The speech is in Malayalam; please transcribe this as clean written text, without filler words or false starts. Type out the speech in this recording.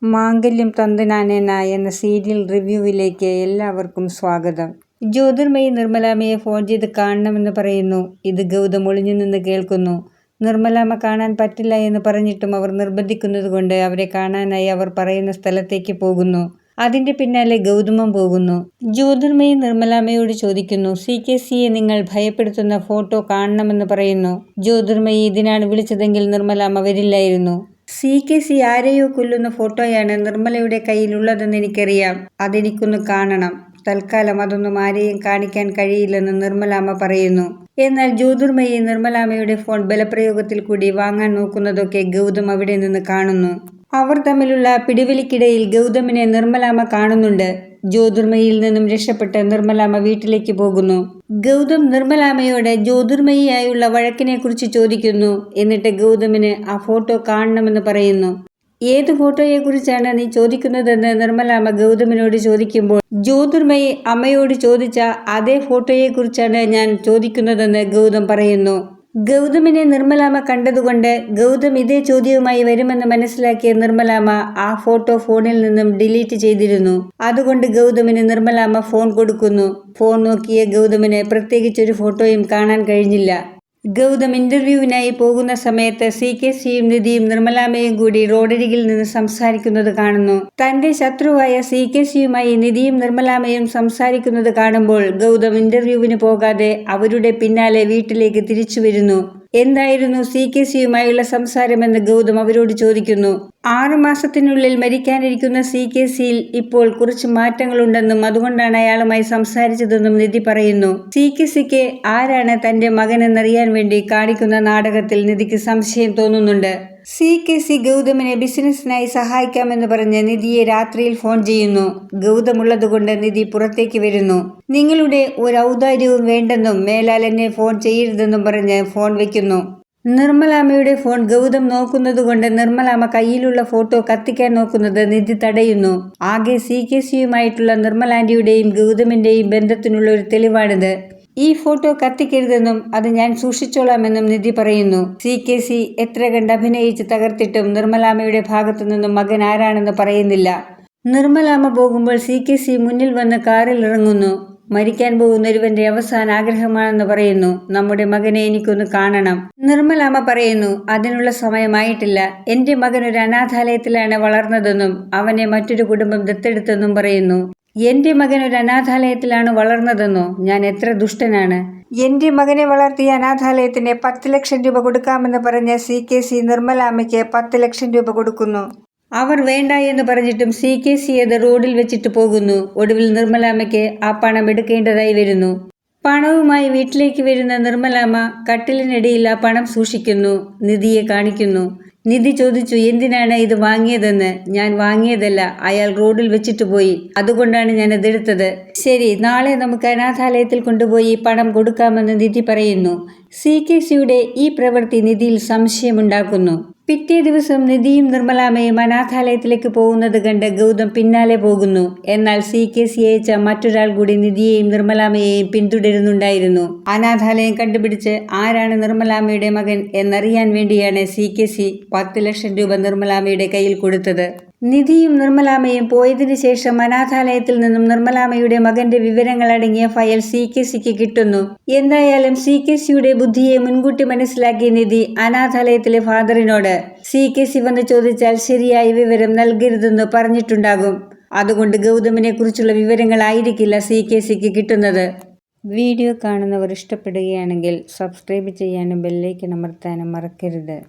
മാംഗല്യം തന്തുനാനേന എന്ന സീരിയൽ റിവ്യൂവിലേക്ക് എല്ലാവർക്കും സ്വാഗതം. ജ്യോതിർമയി നിർമ്മലാമ്മയെ ഫോൺ ചെയ്ത് കാണണമെന്ന് പറയുന്നു. ഇത് ഗൗതം ഒളിഞ്ഞു നിന്ന് കേൾക്കുന്നു. നിർമ്മലാമ്മ കാണാൻ പറ്റില്ല എന്ന് പറഞ്ഞിട്ടും അവർ നിർബന്ധിക്കുന്നതുകൊണ്ട് അവരെ കാണാനായി അവർ പറയുന്ന സ്ഥലത്തേക്ക് പോകുന്നു. അതിന്റെ പിന്നാലെ ഗൗതമും പോകുന്നു. ജ്യോതിർമയി നിർമ്മലാമ്മയോട് ചോദിക്കുന്നു, CKCയെ നിങ്ങൾ ഭയപ്പെടുത്തുന്ന ഫോട്ടോ കാണണമെന്ന് പറയുന്നു. ജ്യോതിർമയി ഇതിനാണ് വിളിച്ചതെങ്കിൽ നിർമ്മലാമ്മ വരില്ലായിരുന്നു. CKC ആരെയോ കൊല്ലുന്ന ഫോട്ടോയാണ് നിർമ്മലയുടെ കയ്യിലുള്ളതെന്ന് എനിക്കറിയാം. അതെനിക്കൊന്ന് കാണണം. തൽക്കാലം അതൊന്നും ആരെയും കാണിക്കാൻ കഴിയില്ലെന്ന് നിർമ്മലാമ്മ പറയുന്നു. എന്നാൽ ജ്യോതിർമയി നിർമ്മലാമ്മയുടെ ഫോൺ ബലപ്രയോഗത്തിൽ കൂടി വാങ്ങാൻ നോക്കുന്നതൊക്കെ ഗൗതം അവിടെ നിന്ന് കാണുന്നു. അവർ തമ്മിലുള്ള പിടിവലിക്കിടയിൽ ഗൗതമിനെ നിർമ്മലാമ്മ കാണുന്നുണ്ട്. ജ്യോതിർമയിയിൽ നിന്നും രക്ഷപ്പെട്ട് നിർമ്മലാമ്മ വീട്ടിലേക്ക് പോകുന്നു. ഗൗതം നിർമ്മലാമ്മയോട് ജ്യോതിർമയിയായുള്ള വഴക്കിനെ കുറിച്ച് ചോദിക്കുന്നു. എന്നിട്ട് ഗൗതമിന് ആ ഫോട്ടോ കാണണമെന്ന് പറയുന്നു. ഏത് ഫോട്ടോയെക്കുറിച്ചാണ് നീ ചോദിക്കുന്നതെന്ന് നിർമ്മലാമ്മ ഗൗതമിനോട് ചോദിക്കുമ്പോൾ ജ്യോതിർമയി അമ്മയോട് ചോദിച്ച അതേ ഫോട്ടോയെക്കുറിച്ചാണ് ഞാൻ ചോദിക്കുന്നതെന്ന് ഗൗതം പറയുന്നു. ഗൗതമിനെ നിർമ്മലാമ്മ കണ്ടതുകൊണ്ട് ഗൗതം ഇതേ ചോദ്യവുമായി വരുമെന്ന് മനസ്സിലാക്കിയ നിർമ്മലാമ്മ ആ ഫോട്ടോ ഫോണിൽ നിന്നും ഡിലീറ്റ് ചെയ്തിരുന്നു. അതുകൊണ്ട് ഗൗതമിന് നിർമ്മലാമ്മ ഫോൺ കൊടുക്കുന്നു. ഫോൺ നോക്കിയ ഗൗതമിന് പ്രത്യേകിച്ചൊരു ഫോട്ടോയും കാണാൻ കഴിഞ്ഞില്ല. ഗൗതം ഇന്റർവ്യൂവിനായി പോകുന്ന സമയത്ത് CKCയും നിധിയും നിർമ്മലാമ്മയും കൂടി റോഡരികിൽ നിന്ന് സംസാരിക്കുന്നത് കാണുന്നു. തന്റെ ശത്രുവായ CKCയുമായി നിധിയും നിർമ്മലാമ്മയും സംസാരിക്കുന്നത് കാണുമ്പോൾ ഗൗതം ഇന്റർവ്യൂവിന് പോകാതെ അവരുടെ പിന്നാലെ വീട്ടിലേക്ക് തിരിച്ചു വരുന്നു. എന്തായിരുന്നു CKCയുമായുള്ള സംസാരമെന്ന് ഗൗതം അവരോട് ചോദിക്കുന്നു. 6 മാസത്തിനുള്ളിൽ മരിക്കാനിരിക്കുന്ന CKCയിൽ ഇപ്പോൾ കുറച്ച് മാറ്റങ്ങളുണ്ടെന്നും അതുകൊണ്ടാണ് അയാളുമായി സംസാരിച്ചതെന്നും നിധി പറയുന്നു. CKCക്ക് ആരാണ് തന്റെ മകനെന്നറിയാൻ വേണ്ടി കാണിക്കുന്ന നാടകത്തിൽ നിധിക്ക് സംശയം തോന്നുന്നുണ്ട്. CKC ഗൗതമിനെ ബിസിനസ്സിനായി സഹായിക്കാമെന്ന് പറഞ്ഞ് നിധിയെ രാത്രിയിൽ ഫോൺ ചെയ്യുന്നു. ഗൗതമുള്ളതുകൊണ്ട് നിധി പുറത്തേക്ക് വരുന്നു. നിങ്ങളുടെ ഒരു ഔദാര്യവും വേണ്ടെന്നും മേലാൽ എന്നെ ഫോൺ ചെയ്യരുതെന്നും പറഞ്ഞ് ഫോൺ വയ്ക്കുന്നു. നിർമ്മലാമ്മയുടെ ഫോൺ ഗൗതം നോക്കുന്നതുകൊണ്ട് നിർമ്മലാമ്മ കയ്യിലുള്ള ഫോട്ടോ കത്തിക്കാൻ നോക്കുന്നത് നിധി തടയുന്നു. ആകെ CKCയുമായിട്ടുള്ള നിർമ്മലാന്റിയുടെയും ഗൗതമിന്റെയും ബന്ധത്തിനുള്ള ഒരു തെളിവാണിത്. ഈ ഫോട്ടോ കത്തിക്കരുതെന്നും അത് ഞാൻ സൂക്ഷിച്ചോളാമെന്നും നിധി പറയുന്നു. CKC എത്ര കണ്ട് അഭിനയിച്ച് തകർത്തിട്ടും നിർമ്മലാമ്മയുടെ ഭാഗത്തു നിന്നും മകൻ ആരാണെന്ന് പറയുന്നില്ല. നിർമ്മലാമ്മ പോകുമ്പോൾ CKC മുന്നിൽ വന്ന് കാറിൽ ഇറങ്ങുന്നു. മരിക്കാൻ പോകുന്നൊരുവന്റെ അവസാന ആഗ്രഹമാണെന്ന് പറയുന്നു. നമ്മുടെ മകനെ എനിക്കൊന്ന് കാണണം. നിർമ്മലാമ്മ പറയുന്നു, അതിനുള്ള സമയമായിട്ടില്ല. എന്റെ മകൻ ഒരു അനാഥാലയത്തിലാണ് വളർന്നതെന്നും അവനെ മറ്റൊരു കുടുംബം ദത്തെടുത്തെന്നും പറയുന്നു. എന്റെ മകൻ ഒരു അനാഥാലയത്തിലാണ് വളർന്നതെന്നോ? ഞാൻ എത്ര ദുഷ്ടനാണ്. എന്റെ മകനെ വളർത്തിയ അനാഥാലയത്തിന് 10 ലക്ഷം രൂപ കൊടുക്കാമെന്ന് പറഞ്ഞ CKC നിർമ്മലാമ്മയ്ക്ക് 10 ലക്ഷം രൂപ കൊടുക്കുന്നു. അവർ വേണ്ട എന്ന് പറഞ്ഞിട്ടും CKC അത് റോഡിൽ വെച്ചിട്ട് പോകുന്നു. ഒടുവിൽ നിർമ്മലാമ്മയ്ക്ക് ആ പണം എടുക്കേണ്ടതായി വരുന്നു. പണവുമായി വീട്ടിലേക്ക് വരുന്ന നിർമ്മലാമ്മ കട്ടിലിനിടയിൽ ആ പണം സൂക്ഷിക്കുന്നു. നിധിയെ കാണിക്കുന്നു. നിധി ചോദിച്ചു, എന്തിനാണ് ഇത് വാങ്ങിയതെന്ന്. ഞാൻ വാങ്ങിയതല്ല, അയാൾ റോഡിൽ വെച്ചിട്ട് പോയി, അതുകൊണ്ടാണ് ഞാൻ അതെടുത്തത്. ശരി, നാളെ നമുക്ക് അനാഥാലയത്തിൽ കൊണ്ടുപോയി പണം കൊടുക്കാമെന്ന് നിധി പറയുന്നു. CKCയുടെ ഈ പ്രവൃത്തി നിധിയിൽ സംശയമുണ്ടാക്കുന്നു. പിറ്റേ ദിവസം നിധിയും നിർമ്മലാമ്മയും അനാഥാലയത്തിലേക്ക് പോകുന്നത് കണ്ട് ഗൗതം പിന്നാലെ പോകുന്നു. എന്നാൽ CKC അയച്ച മറ്റൊരാൾ കൂടി നിധിയെയും നിർമ്മലാമ്മയെയും പിന്തുടരുന്നുണ്ടായിരുന്നു. അനാഥാലയം കണ്ടുപിടിച്ച് ആരാണ് നിർമ്മലാമ്മയുടെ മകൻ എന്നറിയാൻ വേണ്ടിയാണ് CKC 10 ലക്ഷം രൂപ നിർമ്മലാമ്മയുടെ കയ്യിൽ കൊടുത്തത്. നിധിയും നിർമ്മലാമ്മയും പോയതിനു ശേഷം അനാഥാലയത്തിൽ നിന്നും നിർമ്മലാമ്മയുടെ മകന്റെ വിവരങ്ങൾ അടങ്ങിയ ഫയൽ CKCക്ക് കിട്ടുന്നു. എന്തായാലും CKCയുടെ ബുദ്ധിയെ മുൻകൂട്ടി മനസ്സിലാക്കിയ നിധി അനാഥാലയത്തിലെ ഫാദറിനോട് CKC വന്ന് ചോദിച്ചാൽ ശരിയായ വിവരം നൽകരുതെന്ന് പറഞ്ഞിട്ടുണ്ടാകും. അതുകൊണ്ട് ഗൗതമിനെ കുറിച്ചുള്ള വിവരങ്ങളായിരിക്കില്ല CKCക്ക് കിട്ടുന്നത്. വീഡിയോ കാണുന്നവർ ഇഷ്ടപ്പെടുകയാണെങ്കിൽ സബ്സ്ക്രൈബ് ചെയ്യാനും ബെല്ലൈക്കൺ അമർത്താനും മറക്കരുത്.